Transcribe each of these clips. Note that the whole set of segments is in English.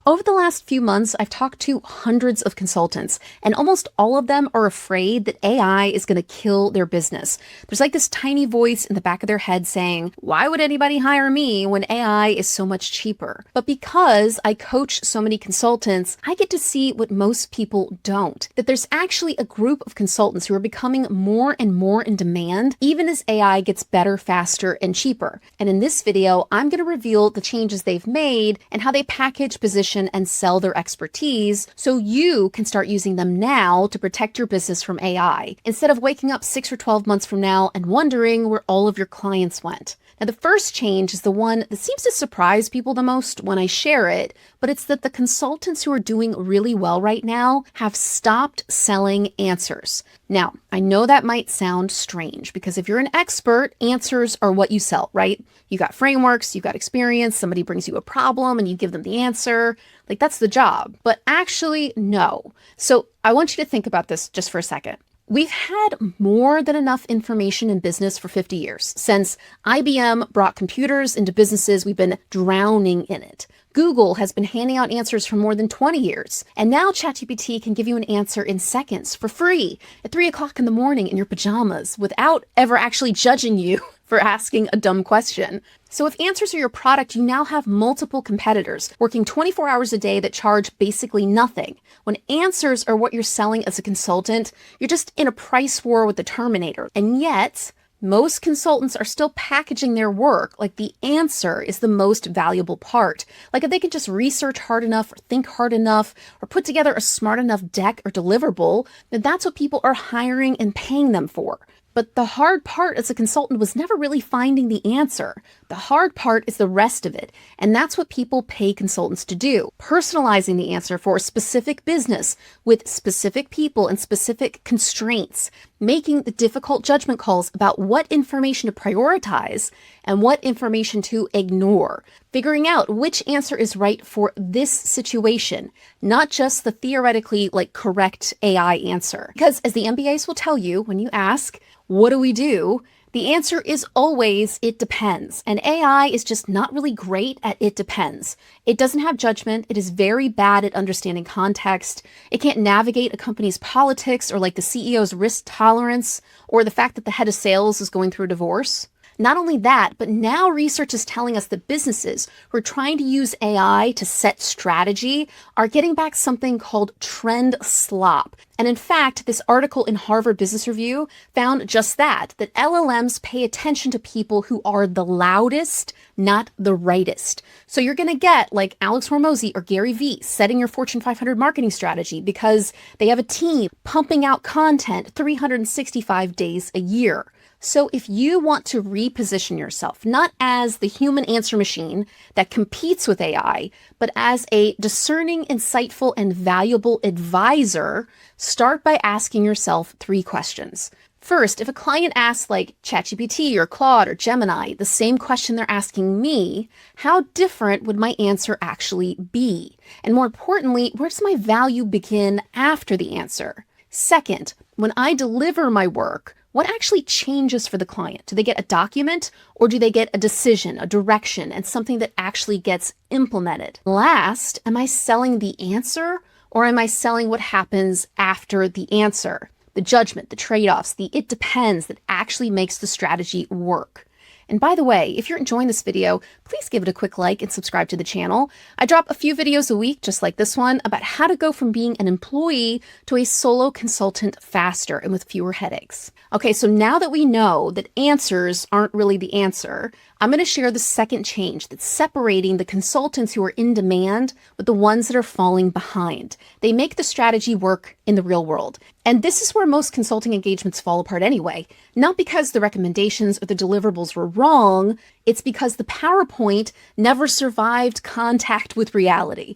Over the last few months, I've talked to hundreds of consultants, and almost all of them are afraid that AI is going to kill their business. There's like this tiny voice in the back of their head saying, why would anybody hire me when AI is so much cheaper? But because I coach so many consultants, I get to see what most people don't, that there's actually a group of consultants who are becoming more and more in demand, even as AI gets better, faster, and cheaper. And in this video, I'm going to reveal the changes they've made and how they package, position, and sell their expertise so you can start using them now to protect your business from AI, instead of waking up 6 or 12 months from now and wondering where all of your clients went. Now, the first change is the one that seems to surprise people the most when I share it, but it's that the consultants who are doing really well right now have stopped selling answers. Now, I know that might sound strange because if you're an expert, answers are what you sell, right? You got frameworks, you got experience, somebody brings you a problem and you give them the answer. Like, that's the job. But actually, no. So I want you to think about this just for a second. We've had more than enough information in business for 50 years. Since IBM brought computers into businesses, we've been drowning in it. Google has been handing out answers for more than 20 years. And now ChatGPT can give you an answer in seconds for free at 3 o'clock in the morning in your pajamas without ever actually judging you for asking a dumb question. So if answers are your product, you now have multiple competitors working 24 hours a day that charge basically nothing. When answers are what you're selling as a consultant, you're just in a price war with the Terminator. And yet, most consultants are still packaging their work like the answer is the most valuable part. Like if they can just research hard enough or think hard enough or put together a smart enough deck or deliverable, then that's what people are hiring and paying them for. But the hard part as a consultant was never really finding the answer. The hard part is the rest of it. And that's what people pay consultants to do. Personalizing the answer for a specific business with specific people and specific constraints. Making the difficult judgment calls about what information to prioritize and what information to ignore. Figuring out which answer is right for this situation, not just the theoretically correct AI answer. Because as the MBAs will tell you when you ask, what do we do? The answer is always, it depends. And AI is just not really great at it depends. It doesn't have judgment. It is very bad at understanding context. It can't navigate a company's politics or the CEO's risk tolerance or the fact that the head of sales is going through a divorce. Not only that, but now research is telling us that businesses who are trying to use AI to set strategy are getting back something called trend slop. And in fact, this article in Harvard Business Review found just that LLMs pay attention to people who are the loudest, not the rightest. So you're going to get Alex Hormozi or Gary Vee setting your Fortune 500 marketing strategy because they have a team pumping out content 365 days a year. So if you want to reposition yourself, not as the human answer machine that competes with AI, but as a discerning, insightful, and valuable advisor, start by asking yourself 3 questions. First, if a client asks ChatGPT or Claude or Gemini the same question they're asking me, how different would my answer actually be? And more importantly, where does my value begin after the answer? Second, when I deliver my work, what actually changes for the client? Do they get a document or do they get a decision, a direction, and something that actually gets implemented? Last, am I selling the answer or am I selling what happens after the answer? The judgment, the trade-offs, the it depends that actually makes the strategy work. And by the way, if you're enjoying this video, please give it a quick like and subscribe to the channel. I drop a few videos a week, just like this one, about how to go from being an employee to a solo consultant faster and with fewer headaches. Okay, so now that we know that answers aren't really the answer, I'm going to share the second change that's separating the consultants who are in demand with the ones that are falling behind. They make the strategy work in the real world. And this is where most consulting engagements fall apart anyway. Not because the recommendations or the deliverables were wrong, it's because the PowerPoint never survived contact with reality.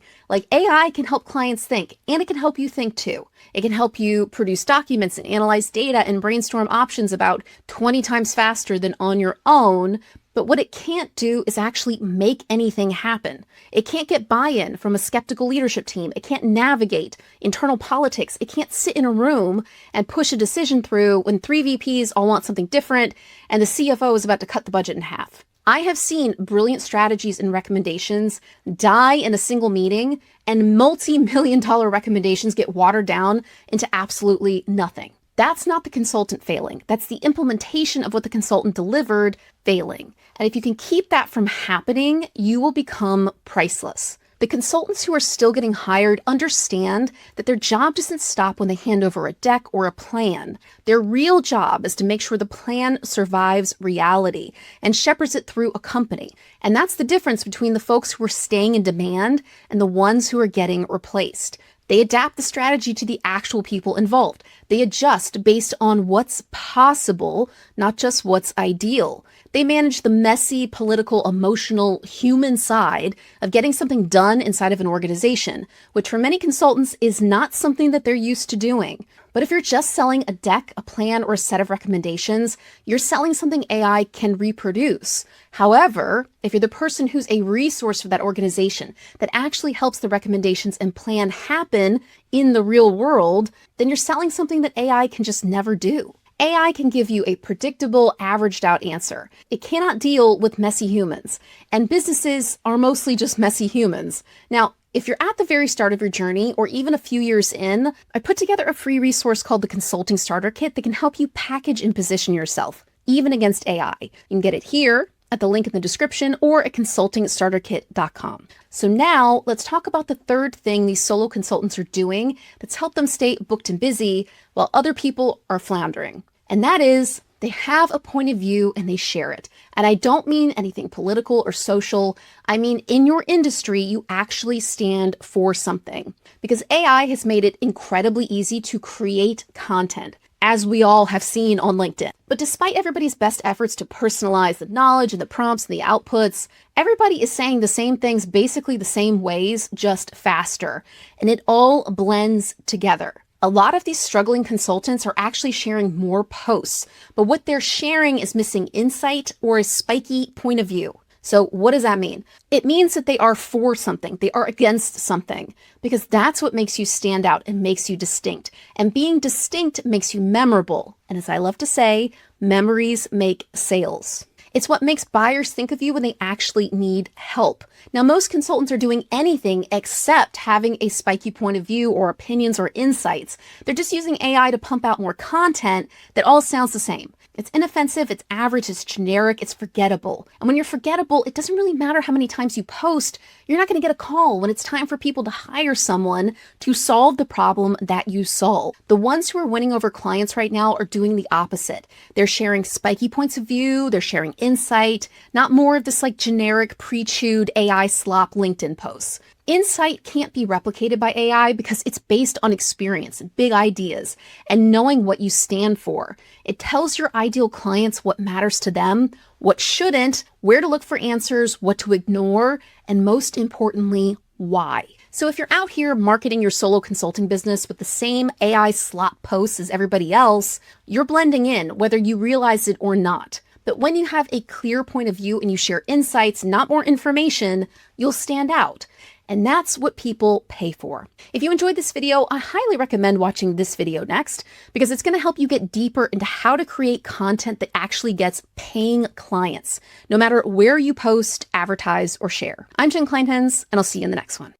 AI can help clients think, and it can help you think too. It can help you produce documents and analyze data and brainstorm options about 20 times faster than on your own. But what it can't do is actually make anything happen. It can't get buy-in from a skeptical leadership team. It can't navigate internal politics. It can't sit in a room and push a decision through when 3 VPs all want something different and the CFO is about to cut the budget in half. I have seen brilliant strategies and recommendations die in a single meeting, and multi-million dollar recommendations get watered down into absolutely nothing. That's not the consultant failing. That's the implementation of what the consultant delivered failing. And if you can keep that from happening, you will become priceless. The consultants who are still getting hired understand that their job doesn't stop when they hand over a deck or a plan. Their real job is to make sure the plan survives reality and shepherds it through a company. And that's the difference between the folks who are staying in demand and the ones who are getting replaced. They adapt the strategy to the actual people involved. They adjust based on what's possible, not just what's ideal. They manage the messy, political, emotional, human side of getting something done inside of an organization, which for many consultants is not something that they're used to doing. But if you're just selling a deck, a plan, or a set of recommendations, you're selling something AI can reproduce. However, if you're the person who's a resource for that organization that actually helps the recommendations and plan happen in the real world, then you're selling something that AI can just never do. AI can give you a predictable, averaged out answer. It cannot deal with messy humans, and businesses are mostly just messy humans. Now, if you're at the very start of your journey, or even a few years in, I put together a free resource called the Consulting Starter Kit that can help you package and position yourself, even against AI. You can get it here at the link in the description or at consultingstarterkit.com. So now let's talk about the third thing these solo consultants are doing that's helped them stay booked and busy while other people are floundering. And that is they have a point of view and they share it. And I don't mean anything political or social. I mean, in your industry, you actually stand for something, because AI has made it incredibly easy to create content, as we all have seen on LinkedIn. But despite everybody's best efforts to personalize the knowledge and the prompts and the outputs, everybody is saying the same things basically the same ways, just faster. And it all blends together. A lot of these struggling consultants are actually sharing more posts, but what they're sharing is missing insight or a spiky point of view. So what does that mean? It means that they are for something, they are against something, because that's what makes you stand out and makes you distinct. And being distinct makes you memorable. And as I love to say, memories make sales. It's what makes buyers think of you when they actually need help. Now, most consultants are doing anything except having a spiky point of view or opinions or insights. They're just using AI to pump out more content that all sounds the same. It's inoffensive, it's average, it's generic, it's forgettable. And when you're forgettable, it doesn't really matter how many times you post. You're not going to get a call when it's time for people to hire someone to solve the problem that you solve. The ones who are winning over clients right now are doing the opposite. They're sharing spiky points of view, they're sharing insight, not more of this like generic pre-chewed AI slop LinkedIn posts. Insight can't be replicated by AI because it's based on experience, big ideas, and knowing what you stand for. It tells your ideal clients what matters to them, what shouldn't, where to look for answers, what to ignore, and most importantly, why. So if you're out here marketing your solo consulting business with the same AI slop posts as everybody else, you're blending in, whether you realize it or not. But when you have a clear point of view and you share insights, not more information, you'll stand out. And that's what people pay for. If you enjoyed this video, I highly recommend watching this video next, because it's going to help you get deeper into how to create content that actually gets paying clients, no matter where you post, advertise, or share. I'm Jen Clinehens, and I'll see you in the next one.